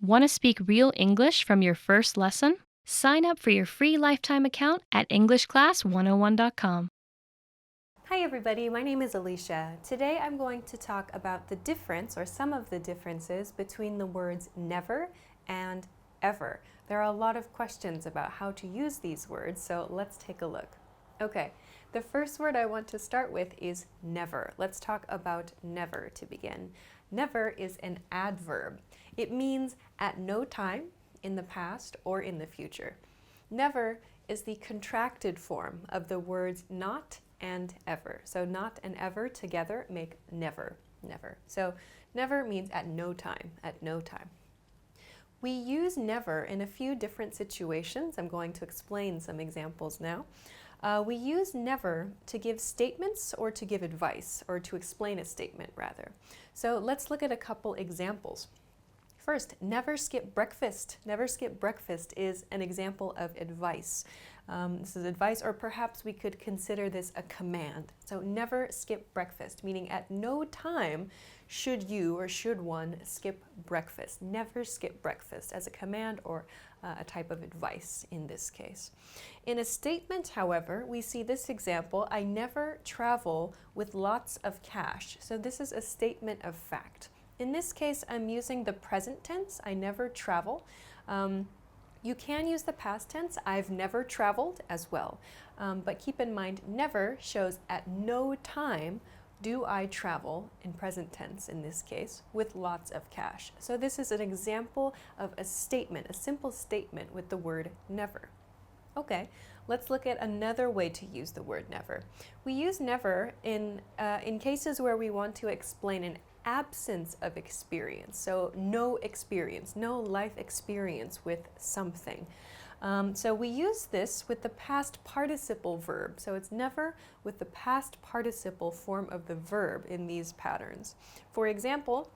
Want to speak real English from your first lesson? Sign up for your free lifetime account at EnglishClass101.com. Hi everybody, my name is Alicia. Today I'm going to talk about the difference, or some of the differences, between the words never and ever. There are a lot of questions about how to use these words, so let's take a look. Okay, the first word I want to start with is never. Let's talk about never to begin. Never is an adverb. It means at no time, in the past, or in the future. Never is the contracted form of the words not and ever. So not and ever together make never, never. So never means at no time, at no time. We use never in a few different situations. I'm going to explain some examples now. We use never to give statements or to give advice, or to explain a statement rather. So let's look at a couple examples. First, never skip breakfast. Never skip breakfast is an example of advice. This is advice, or perhaps we could consider this a command. So never skip breakfast, meaning at no time should you or should one skip breakfast. Never skip breakfast as a command or a type of advice in this case. In a statement, however, we see this example, I never travel with lots of cash. So this is a statement of fact. In this case, I'm using the present tense, I never travel. You can use the past tense, I've never traveled as well. But keep in mind, never shows at no time do I travel, in present tense in this case, with lots of cash. So this is an example of a statement, a simple statement with the word never. Okay, let's look at another way to use the word never. We use never in cases where we want to explain an absence of experience, so no experience, no life experience with something. So we use this with the past participle verb, so it's never with the past participle form of the verb in these patterns. For example,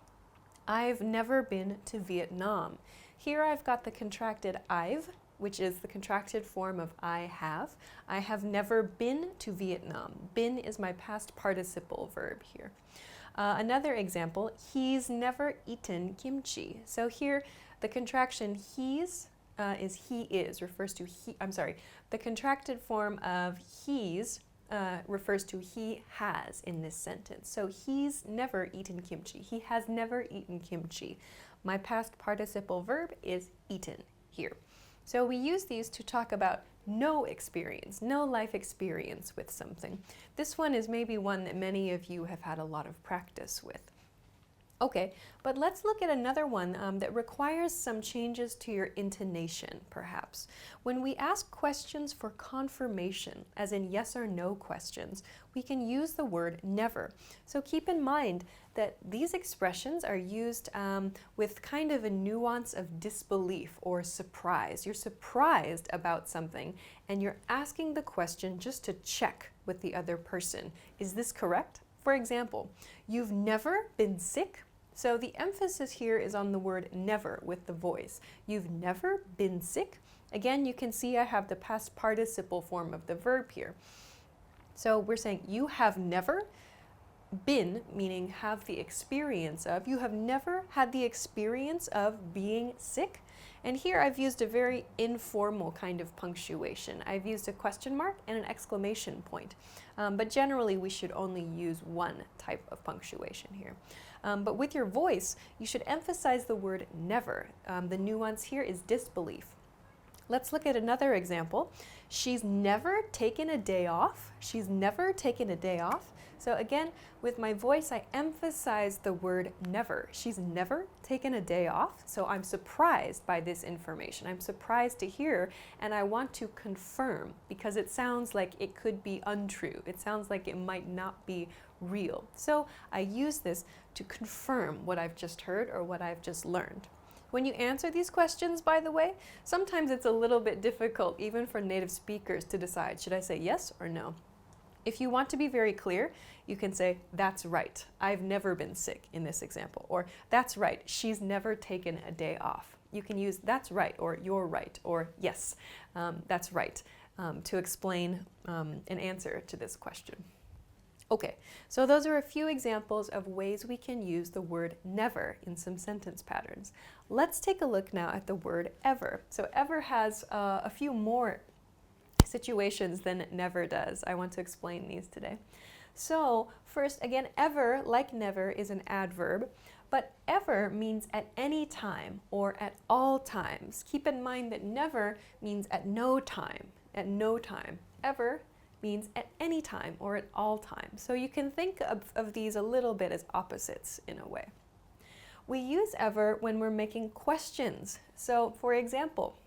I've never been to Vietnam. Here I've got the contracted I've, which is the contracted form of I have. I have never been to Vietnam. Been is my past participle verb here. Another example, he's never eaten kimchi. So here the contraction he's is he is, refers to he, the contracted form of he's refers to he has in this sentence. So he's never eaten kimchi. He has never eaten kimchi. My past participle verb is eaten here. So we use these to talk about no experience, no life experience with something. This one is maybe one that many of you have had a lot of practice with. Okay, but let's look at another one that requires some changes to your intonation, perhaps. When we ask questions for confirmation, as in yes or no questions, we can use the word never. So keep in mind that these expressions are used with kind of a nuance of disbelief or surprise. You're surprised about something, and you're asking the question just to check with the other person. Is this correct? For example, you've never been sick? So the emphasis here is on the word never with the voice. You've never been sick? Again, you can see I have the past participle form of the verb here. So we're saying you have never been, meaning have the experience of. You have never had the experience of being sick? And here I've used a very informal kind of punctuation. I've used a question mark and an exclamation point. But generally we should only use one type of punctuation here. But with your voice, you should emphasize the word never. The nuance here is disbelief. Let's look at another example. She's never taken a day off. She's never taken a day off. So again, with my voice, I emphasize the word never. She's never taken a day off, so I'm surprised by this information. I'm surprised to hear, and I want to confirm because it sounds like it could be untrue. It sounds like it might not be real. So I use this to confirm what I've just heard or what I've just learned. When you answer these questions, by the way, sometimes it's a little bit difficult even for native speakers to decide, should I say yes or no? If you want to be very clear, you can say, that's right, I've never been sick in this example, or that's right, she's never taken a day off. You can use that's right, or you're right, or yes, that's right, to explain an answer to this question. Okay, so those are a few examples of ways we can use the word never in some sentence patterns. Let's take a look now at the word ever. So ever has a few more situations than never does. I want to explain these today. So first, again, ever, like never, is an adverb, but ever means at any time or at all times. Keep in mind that never means at no time, at no time. Ever means at any time or at all times. So you can think of these a little bit as opposites in a way. We use ever when we're making questions. So for example,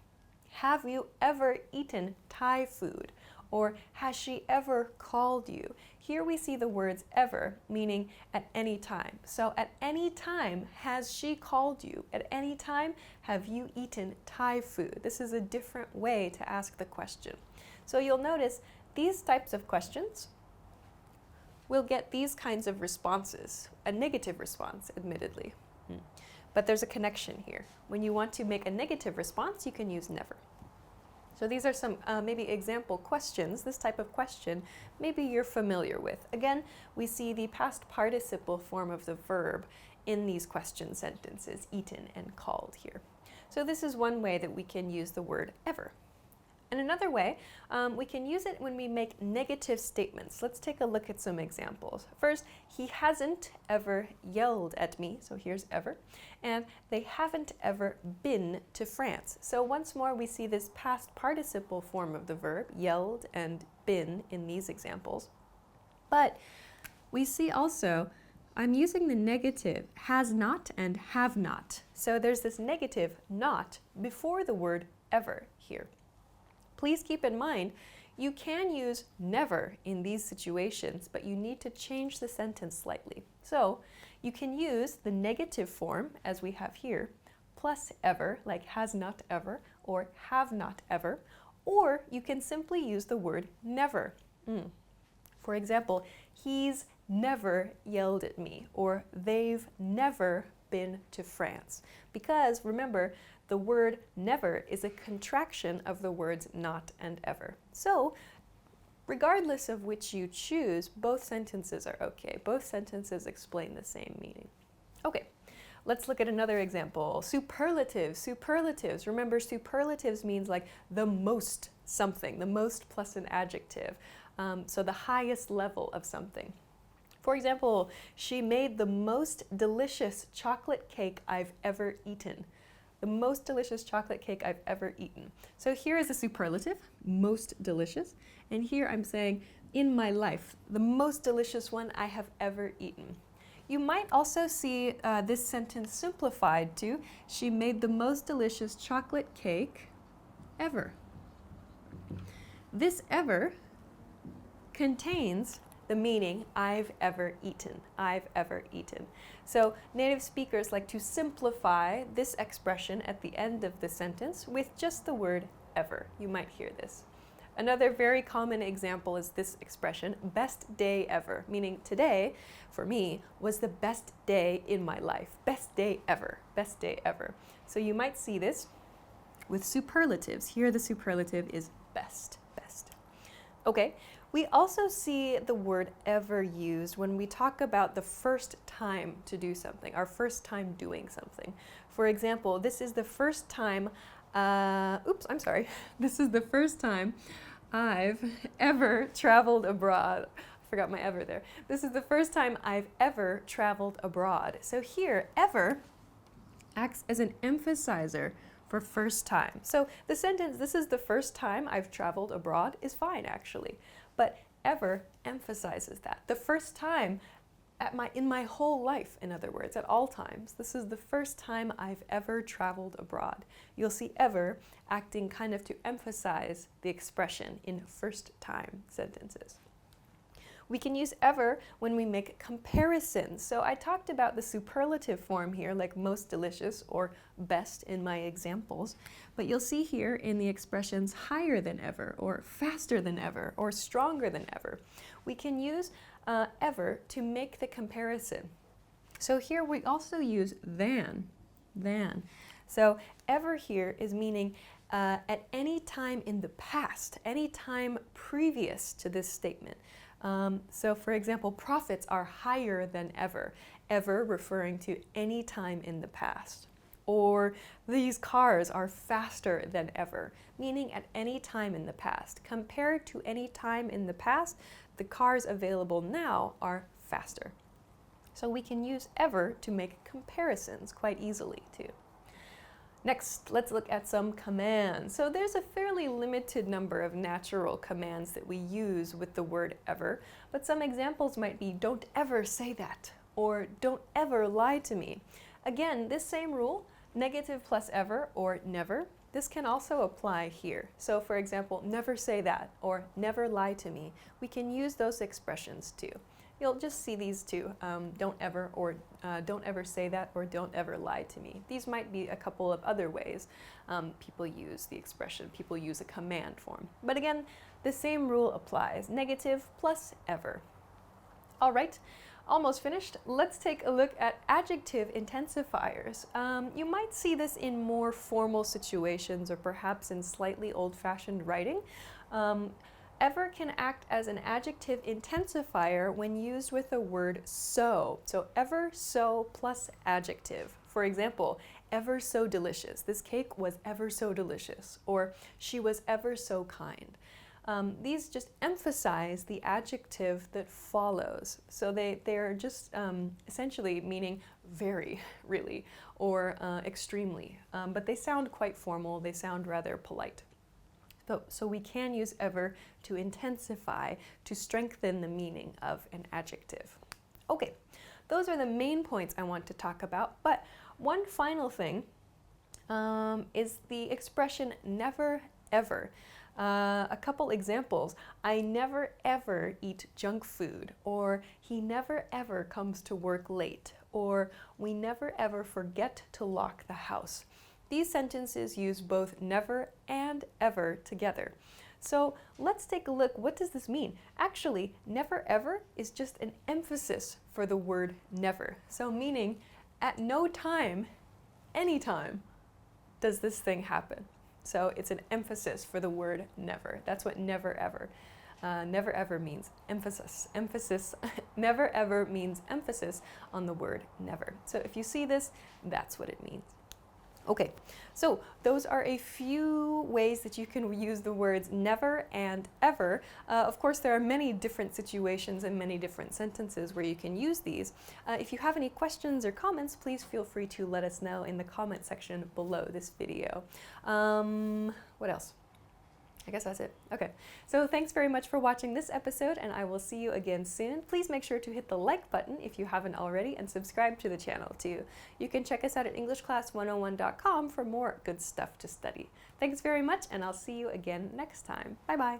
have you ever eaten Thai food? Or has she ever called you? Here we see the words ever, meaning at any time. So at any time, has she called you? At any time, have you eaten Thai food? This is a different way to ask the question. So you'll notice these types of questions will get these kinds of responses, a negative response, admittedly. But there's a connection here. When you want to make a negative response, you can use never. So these are some maybe example questions, this type of question maybe you're familiar with. Again, we see the past participle form of the verb in these question sentences, eaten and called here. So this is one way that we can use the word ever. And another way, we can use it when we make negative statements. Let's take a look at some examples. First, he hasn't ever yelled at me, so here's ever, and they haven't ever been to France. So once more, we see this past participle form of the verb, yelled and been, in these examples. But we see also, I'm using the negative has not and have not. So there's this negative not before the word ever here. Please keep in mind, you can use never in these situations, but you need to change the sentence slightly. So you can use the negative form, as we have here, plus ever, like has not ever, or have not ever, or you can simply use the word never. For example, he's never yelled at me, or they've never been to France. Because remember, the word never is a contraction of the words not and ever. So, regardless of which you choose, both sentences are okay. Both sentences explain the same meaning. Okay, let's look at another example. Superlatives. Superlatives. Remember, superlatives means like the most something, the most plus an adjective. So the highest level of something. For example, she made the most delicious chocolate cake I've ever eaten. The most delicious chocolate cake I've ever eaten. So here is a superlative, most delicious. And here I'm saying, in my life, the most delicious one I have ever eaten. You might also see this sentence simplified to, she made the most delicious chocolate cake ever. This ever contains the meaning I've ever eaten, I've ever eaten. So native speakers like to simplify this expression at the end of the sentence with just the word ever. You might hear this. Another very common example is this expression, best day ever, meaning today, for me, was the best day in my life. Best day ever, best day ever. So you might see this with superlatives. Here the superlative is best, best. Okay. We also see the word ever used when we talk about the first time to do something, our first time doing something. For example, this is the first time, This is the first time I've ever traveled abroad. I forgot my ever there. This is the first time I've ever traveled abroad. So here, ever acts as an emphasizer for first time. So the sentence, this is the first time I've traveled abroad, is fine actually. But ever emphasizes that. The first time in my whole life, in other words, at all times. This is the first time I've ever traveled abroad. You'll see ever acting kind of to emphasize the expression in first time sentences. We can use ever when we make comparisons. So I talked about the superlative form here, like most delicious or best in my examples. But you'll see here in the expressions higher than ever, or faster than ever, or stronger than ever. We can use ever to make the comparison. So here we also use than. So ever here is meaning at any time in the past, any time previous to this statement. So for example, profits are higher than ever, ever referring to any time in the past. Or these cars are faster than ever, meaning at any time in the past. Compared to any time in the past, the cars available now are faster. So we can use ever to make comparisons quite easily too. Next, let's look at some commands. So there's a fairly limited number of natural commands that we use with the word ever, but some examples might be don't ever say that, or don't ever lie to me. Again, this same rule, negative plus ever or never, this can also apply here. So for example, never say that or never lie to me. We can use those expressions too. You'll just see these two, don't ever or don't ever say that or don't ever lie to me. These might be a couple of other ways people use the expression, people use a command form. But again, the same rule applies, negative plus ever. All right, almost finished. Let's take a look at adjective intensifiers. You might see this in more formal situations or perhaps in slightly old-fashioned writing. Ever can act as an adjective intensifier when used with the word so. So ever so plus adjective. For example, ever so delicious. This cake was ever so delicious. Or she was ever so kind. These just emphasize the adjective that follows. So they're just essentially meaning very, really, or extremely. But they sound quite formal. They sound rather polite. So we can use ever to intensify, to strengthen the meaning of an adjective. Okay, those are the main points I want to talk about, but one final thing is the expression never ever. A couple examples, I never ever eat junk food, or he never ever comes to work late, or we never ever forget to lock the house. These sentences use both never and ever together. So let's take a look. What does this mean? Actually, never ever is just an emphasis for the word never. So meaning at no time, anytime, does this thing happen. So it's an emphasis for the word never. That's what never ever. Never ever means emphasis. Emphasis, never ever means emphasis on the word never. So if you see this, that's what it means. Okay, so those are a few ways that you can use the words never and ever. Of course, there are many different situations and many different sentences where you can use these. If you have any questions or comments, please feel free to let us know in the comment section below this video. What else? I guess that's it. Okay, so thanks very much for watching this episode, and I will see you again soon. Please make sure to hit the like button if you haven't already, and subscribe to the channel too. You can check us out at EnglishClass101.com for more good stuff to study. Thanks very much, and I'll see you again next time. Bye-bye.